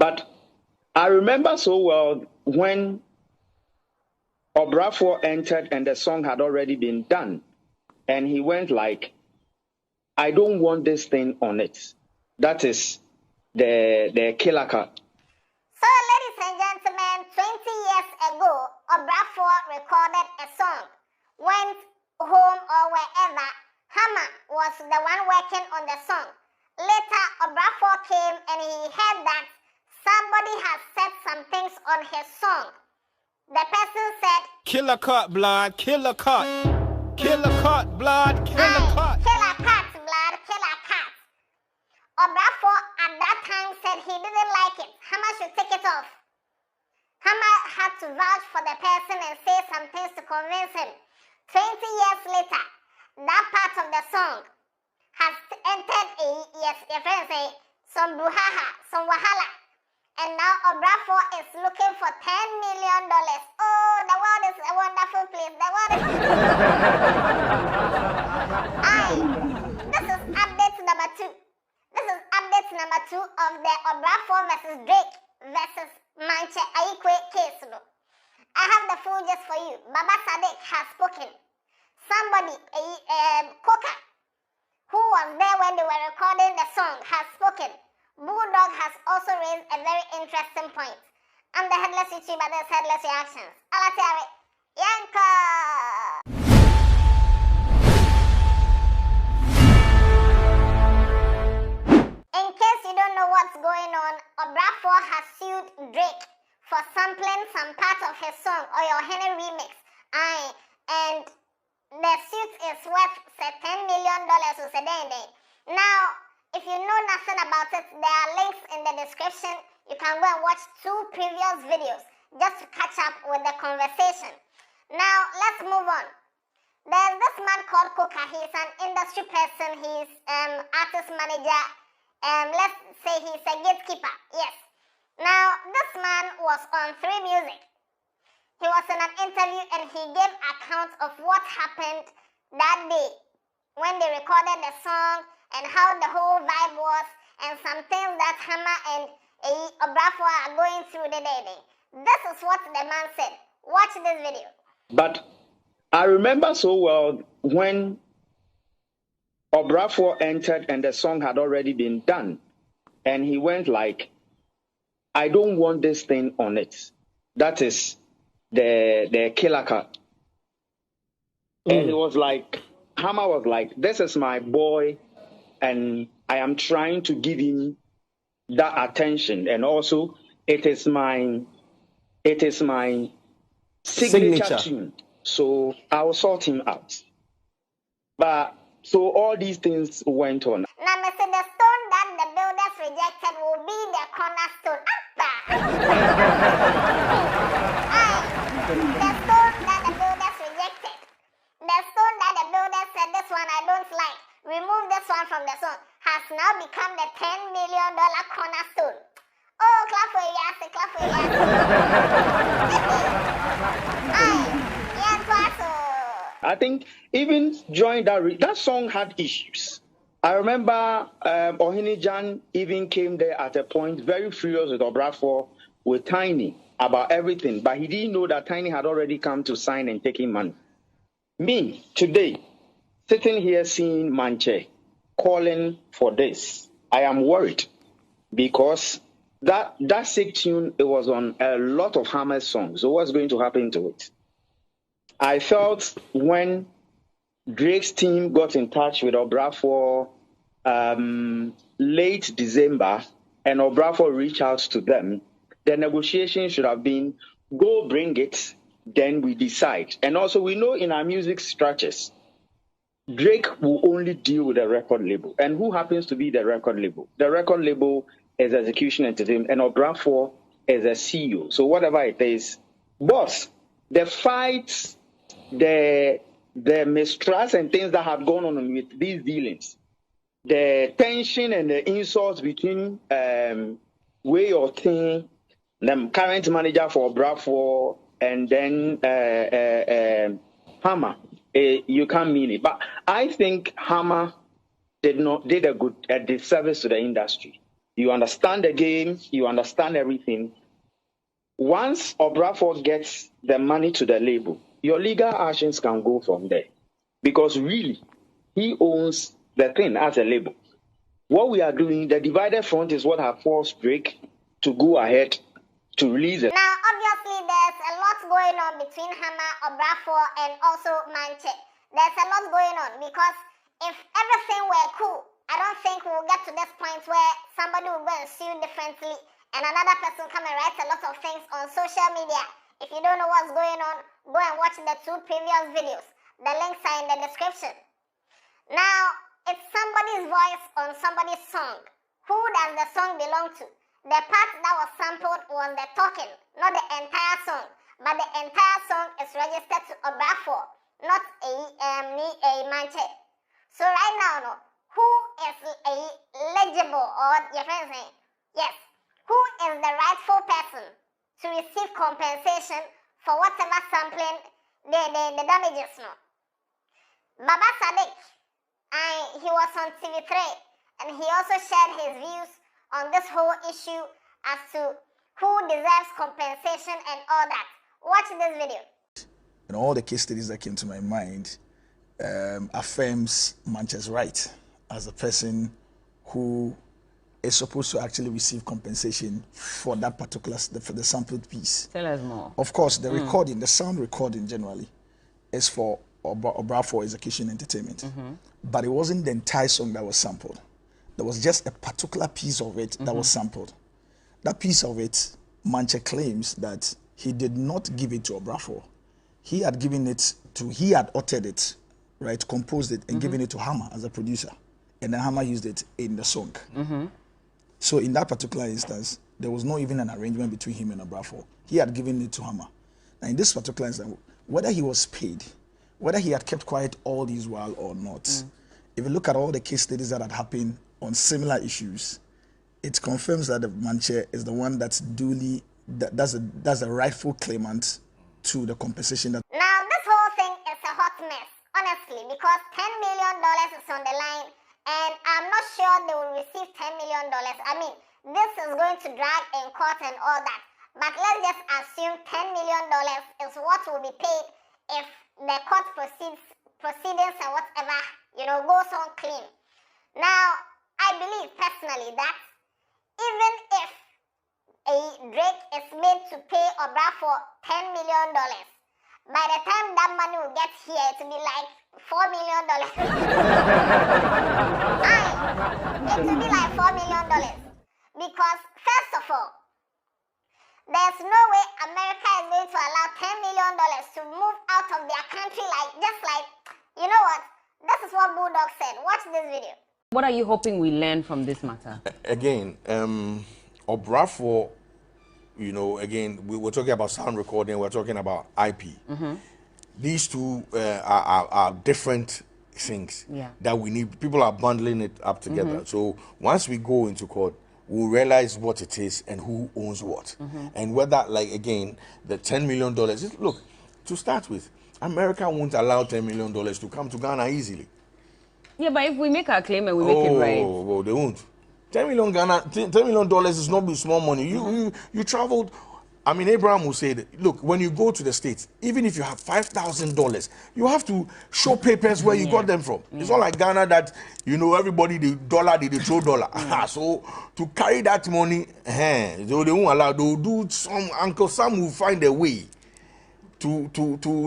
But I remember so well when Obrafour entered and the song had already been done. And he went like, I don't want this thing on it. That is the killer cut. So, ladies and gentlemen, 20 years ago, Obrafour recorded a song. Went home or wherever, Hammer was the one working on the song. Later, Obrafour came and he heard that somebody had said some things on his song. The person said, killer cut, blood, killer cut. Killer cut, blood, killer cut. Killer cut, blood, killer cut. Obrafour at that time said he didn't like it. Hammer should take it off. Hammer had to vouch for the person and say some things to convince him. 20 years later, that part of the song has entered some brouhaha, some wahala. And now Obrafour is looking for $10 million. Oh, the world is a wonderful place. The world is... This is update number 2. This is update number 2 of the Obrafour versus Drake versus Mantse Aryeequaye case. I have the full gist for you. Baba Sadiq has spoken. Somebody, Coca, who was there when they were recording the song, has spoken. Bulldog has also raised a very interesting point. I'm the Headless YouTuber, this is Headless Reactions. Alatiare, Yanka! In case you don't know what's going on, Obrafour has sued Drake for sampling some part of his song, Oye Ohene remix. And the suit is worth $10 million. Now, if you know nothing about it, there are links in the description. You can go and watch 2 previous videos just to catch up with the conversation. Now, let's move on. There's this man called Coca. He's an industry person. He's artist manager. Let's say he's a gatekeeper. Yes. Now, this man was on 3 Music. He was in an interview and he gave account of what happened that day when they recorded the song and how the whole vibe was and some things that Hammer and Obrafour are going through the day. This is what the man said. Watch this video. But I remember so well when Obrafour entered and the song had already been done. And he went like, I don't want this thing on it. That is the killer cut. And it was like, Hammer was like, this is my boy, and I am trying to give him that attention. And also, it is my signature tune. So I will sort him out. But so all these things went on. Now, Mr. The stone that the builders rejected will be the cornerstone. The stone that the builders rejected. The stone that the builders said, this one I don't like. Remove this one from the song. Has now become the $10 million cornerstone. Oh, clap for yes, clap for yes. I think even during that song had issues. I remember Ohene Jan even came there at a point very furious with Obrafour, with Tiny about everything, but he didn't know that Tiny had already come to sign and take him money. Me, today, sitting here seeing Mantse calling for this, I am worried because that sick tune, it was on a lot of Hammer's songs. So what's going to happen to it? I felt when Drake's team got in touch with Obrafour late December and Obrafour reached out to them, the negotiation should have been, go bring it, then we decide. And also we know in our music structures, Drake will only deal with the record label. And who happens to be the record label? The record label is Execution Entertainment and Obrafour is a CEO. So whatever it is, boss, the fights, the mistrust and things that have gone on with these dealings, the tension and the insults between Way or Thing, the current manager for Obrafour, and then Hammer, you can't mean it. But I think Hammer did a disservice to the industry You understand the game, you understand everything. Once Obrafour gets the money to the label, your legal actions can go from there. Because really, he owns the thing as a label. What we are doing, the divided front is what have forced Drake to go ahead to release it. Now, obviously, there's a lot going on between Hammer, Obrafour, and also Mantse. There's a lot going on because if everything were cool, I don't think we'll get to this point where somebody will go and sue differently and another person come and write a lot of things on social media. If you don't know what's going on, go and watch the 2 previous videos. The links are in the description. Now, it's somebody's voice on somebody's song. Who does the song belong to? The part that was sampled was the talking, not the entire song. But the entire song is registered to Obrafour, not a Mantse. So right now, no, who is a legible, or your friend saying, yes, who is the rightful person to receive compensation for whatever sampling the damages, no? Baba Sadiq, he was on TV3, and he also shared his views on this whole issue as to who deserves compensation and all that. Watch this video. And all the case studies that came to my mind affirms Mantse's right as a person who is supposed to actually receive compensation for that particular, for the sampled piece. Tell us more. Of course, the recording, the sound recording generally, is for Obrafour Execution Entertainment. But it wasn't the entire song that was sampled. There was just a particular piece of it that was sampled. That piece of it, Mantse claims that he did not give it to Obrafour. He had given it to, he had uttered it, right, composed it, and given it to Hammer as a producer. And then Hammer used it in the song. So in that particular instance, there was not even an arrangement between him and Obrafour. He had given it to Hammer. Now in this particular instance, whether he was paid, whether he had kept quiet all this while or not, if you look at all the case studies that had happened on similar issues, it confirms that the Mantse is the one that's duly, that's a rightful claimant to the compensation that. Now, this whole thing is a hot mess, honestly, because $10 million is on the line, and I'm not sure they will receive $10 million. I mean, this is going to drag in court and all that. But let's just assume $10 million is what will be paid if the court proceedings and whatever, goes on clean. Now, I believe personally that even if a Drake is made to pay Obrafour $10 million, by the time that money will get here, it will be like $4 million. It will be like $4 million. Because, first of all, there's no way America is going to allow $10 million to move out of their country you know what? This is what Bulldog said. Watch this video. What are you hoping we learn from this matter? Again, Obrafour, again, we were talking about sound recording, we're talking about IP. These two are different things that we need. People are bundling it up together. So once we go into court, we'll realize what it is and who owns what. And whether, again, the $10 million, look, to start with, America won't allow $10 million to come to Ghana easily. Yeah, but if we make our claim and we make it right. Oh, they won't. $10 million is not be small money. You traveled. I mean, Abraham will say that, look, when you go to the States, even if you have $5,000, you have to show papers where you got them from. It's not like Ghana that, everybody, the dollar, they throw dollar. So to carry that money, they won't allow, they'll do Uncle Sam will find a way to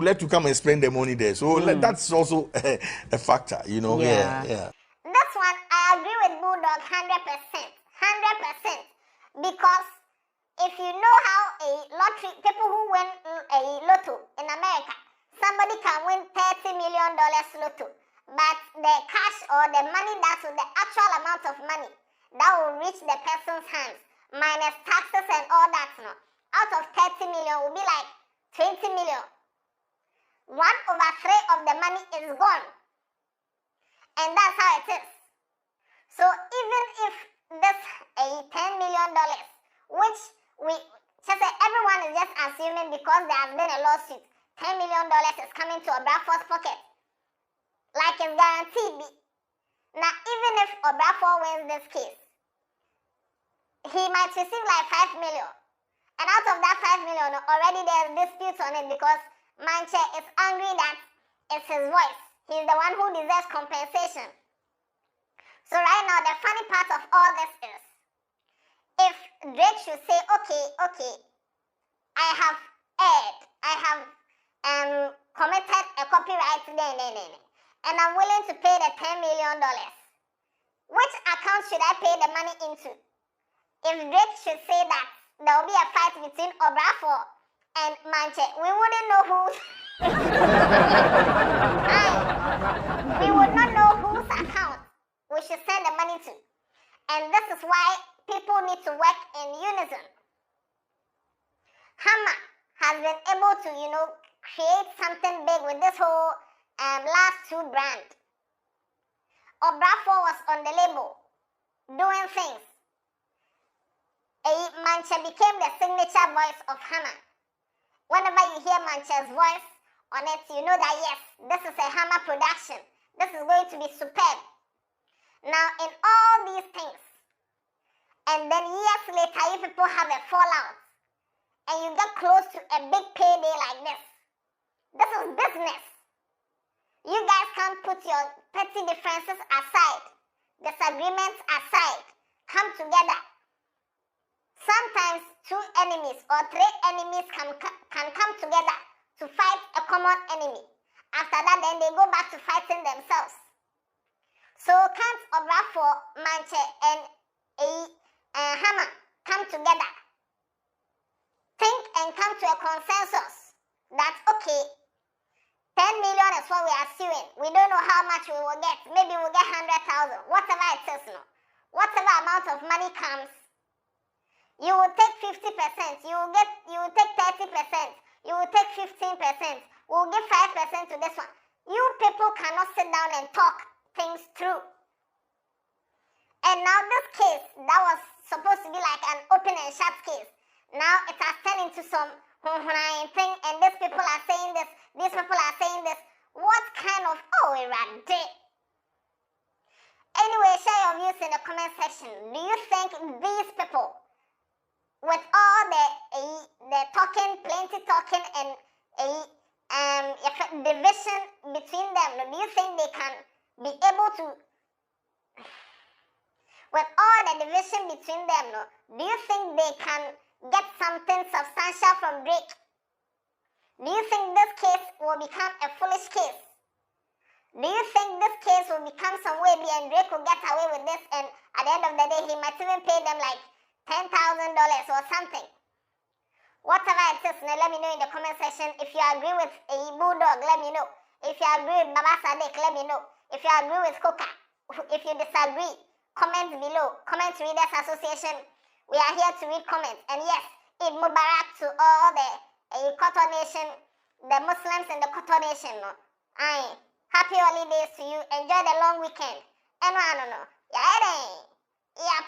let you come and spend the money there. So that's also a factor, Yeah. This one, I agree with Bulldog 100%. 100%. Because if you know how a lottery, people who win a lotto in America, somebody can win $30 million lotto, but the cash or the money, that's the actual amount of money that will reach the person's hands, minus taxes and all that, out of 30 million will be like 20 million. 1/3 of the money is gone. And that's how it is. So even if this $10 million, which everyone is just assuming because there has been a lawsuit, $10 million is coming to Obrafour's pocket, like it's guaranteed. Now, even if Obrafour wins this case, he might receive like 5 million. And out of that 5 million, already there's disputes on it because Mantse is angry that it's his voice. He's the one who deserves compensation. So right now, the funny part of all this is, if Drake should say, okay, I have erred, I have committed a copyright, and I'm willing to pay the $10 million. Which account should I pay the money into? If Drake should say that there will be a fight between Obrafour and Mantse, we wouldn't know who. We would not know whose account we should send the money to. And this is why people need to work in unison. Hammer has been able to, create something big with this whole last two brand. Obrafour was on the label, doing things. Mantse became the signature voice of Hammer. Whenever you hear Mantse's voice on it, you know that yes, this is a Hammer production. This is going to be superb. Now, in all these things, and then years later, you people have a fallout, and you get close to a big payday like this. This is business. You guys can't put your petty differences aside, disagreements aside, come together. Sometimes two enemies or three enemies can come together to fight a common enemy. After that, then they go back to fighting themselves. So can't Obrafour, Mantse, and Hammer come together? Think and come to a consensus that, okay, 10 million is what we are suing. We don't know how much we will get. Maybe we'll get 100,000. Whatever it is, whatever amount of money comes, you will take 50%. You will take 30%. You will take 15%. We'll give 5% to this one. You people cannot sit down and talk things through. And now this case that was supposed to be like an open and shut case, now it has turned into some thing, and these people are saying this, these people are saying this. What kind of erratic? Anyway, share your views in the comment section. Do you think these people, with all the talking, plenty talking, and division between them, do you think they can be able to, with all the division between them, do you think they can get something substantial from Drake? Do you think this case will become a foolish case? Do you think this case will become some way and Drake will get away with this, and at the end of the day he might even pay them like $10,000 or something? Whatever it is, let me know in the comment section. If you agree with a Bulldog, let me know. If you agree with Baba Sadek, let me know. If you agree with Coca, if you disagree, comment below. Comment Readers Association. We are here to read comments. And yes, Eid Mubarak to all the Koto Nation, the Muslims in the Koto Nation. Happy holidays to you. Enjoy the long weekend. And I don't know. Yeah,